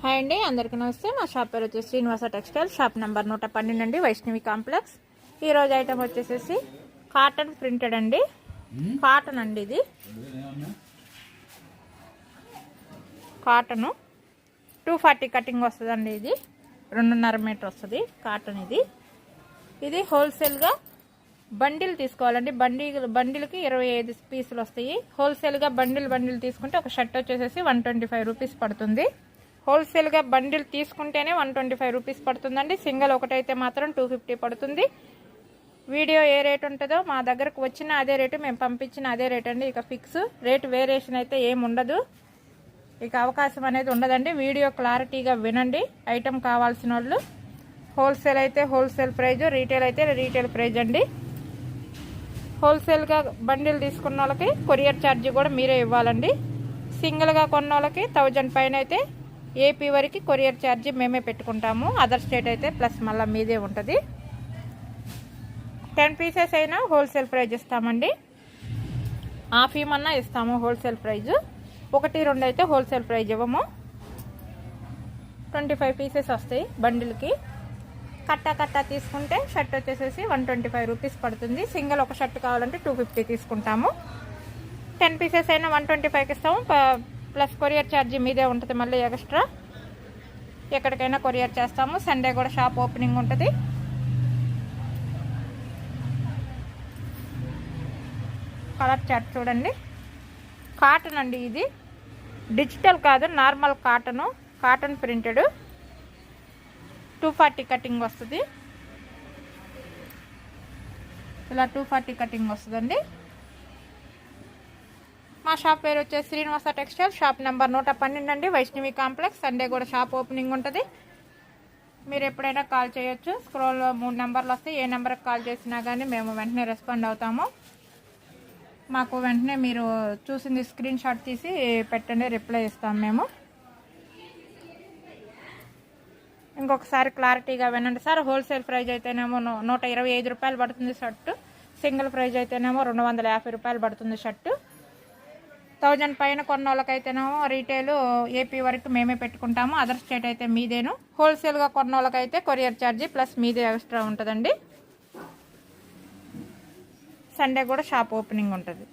Hi అండి, అందరికీ నమస్తే. మా షాప్ పేరు వచ్చేసి శ్రీనివాస టెక్స్టైల్, షాప్ నెంబర్ 112 అండి, వైష్ణవి కాంప్లెక్స్. ఈరోజు ఐటమ్ వచ్చేసేసి కాటన్ ప్రింటెడ్ అండి. కాటన్ అండి, ఇది కాటను 240 కటింగ్ వస్తుందండి. ఇది 2.5 మీటర్ వస్తుంది కాటన్. ఇది హోల్సేల్గా బండిల్ తీసుకోవాలండి. బండిల్కి 25 పీసులు వస్తాయి. హోల్సేల్గా బండిల్ తీసుకుంటే ఒక షర్ట్ వచ్చేసేసి 125 రూపీస్ పడుతుంది. హోల్సేల్గా బండిల్ తీసుకుంటేనే 125 రూపీస్ పడుతుందండి. సింగిల్ ఒకటైతే మాత్రం 250 పడుతుంది. వీడియో ఏ రేట్ ఉంటుందో మా దగ్గరకు వచ్చిన అదే రేటు, మేము పంపించిన అదే రేట్ అండి. ఇక ఫిక్స్ రేట్ వేరియేషన్ అయితే ఏమి ఉండదు, ఇక అవకాశం అనేది ఉండదండి. వీడియో క్లారిటీగా వినండి. ఐటెం కావాల్సిన వాళ్ళు హోల్సేల్ అయితే హోల్సేల్ ప్రైజ్, రీటైల్ అయితే రీటైల్ ప్రైజ్ అండి. హోల్సేల్గా బండిల్ తీసుకున్న వాళ్ళకి కొరియర్ ఛార్జీ కూడా మీరే ఇవ్వాలండి. సింగిల్గా కొన్న వాళ్ళకి 1000 పైన అయితే ఏపీ వరకు కొరియర్ ఛార్జీ మేమే పెట్టుకుంటాము. అదర్ స్టేట్ అయితే ప్లస్ మళ్ళీ మీదే ఉంటుంది. 10 పీసెస్ అయినా హోల్సేల్ ప్రైజ్ ఇస్తామండి. హాఫ్ ఇమన్నా ఇస్తాము హోల్సేల్ ప్రైజ్. 1-2 అయితే హోల్సేల్ ప్రైజ్ ఇవ్వము. 25 పీసెస్ వస్తాయి బండిల్కి. కట్టా తీసుకుంటే షర్ట్ వచ్చేసేసి 125 రూపీస్ పడుతుంది. సింగిల్ ఒక షర్ట్ కావాలంటే 250 తీసుకుంటాము. 10 పీసెస్ అయినా 125కి ఇస్తాము. ప్లస్ కొరియర్ ఛార్జీ మీదే ఉంటుంది మళ్ళీ ఎక్స్ట్రా. ఎక్కడికైనా కొరియర్ చేస్తాము. సండే కూడా షాప్ ఓపెనింగ్ ఉంటుంది. కలర్ చార్ట్ చూడండి. కాటన్ అండి, ఇది డిజిటల్ కాదు, normal cotton. Cotton printed 240 cutting వస్తుంది. ఇలా 240 కటింగ్ వస్తుందండి. మా షాప్ పేరు వచ్చేసి శ్రీనివాస టెక్స్టైల్, షాప్ నెంబర్ 112 అండి, వైష్ణవి కాంప్లెక్స్. సండే కూడా షాప్ ఓపెనింగ్ ఉంటుంది. మీరు ఎప్పుడైనా కాల్ చేయొచ్చు. స్క్రోల్లో 3 నెంబర్లు వస్తాయి. ఏ నెంబర్కి కాల్ చేసినా కానీ మేము వెంటనే రెస్పాండ్ అవుతాము. మాకు వెంటనే మీరు చూసింది స్క్రీన్ షాట్ తీసి పెట్టండి, రిప్లై ఇస్తాము మేము. ఇంకొకసారి క్లారిటీగా వినండి సార్. హోల్సేల్ ప్రైజ్ అయితేనేమో 125 రూపాయలు పడుతుంది షర్టు. సింగిల్ ప్రైజ్ అయితేనేమో 250 రూపాయలు పడుతుంది షర్టు. 1000 పైన కొన్న వాళ్ళకైతేనేమో రీటైల్ ఏపీ వరకు మేమే పెట్టుకుంటాము. అదర్ స్టేట్ అయితే మీదేను. హోల్సేల్గా కొన్న వాళ్ళకైతే కొరియర్ ఛార్జీ ప్లస్ మీదే ఎక్స్ట్రా ఉంటుందండి. సండే కూడా షాప్ ఓపెనింగ్ ఉంటుంది.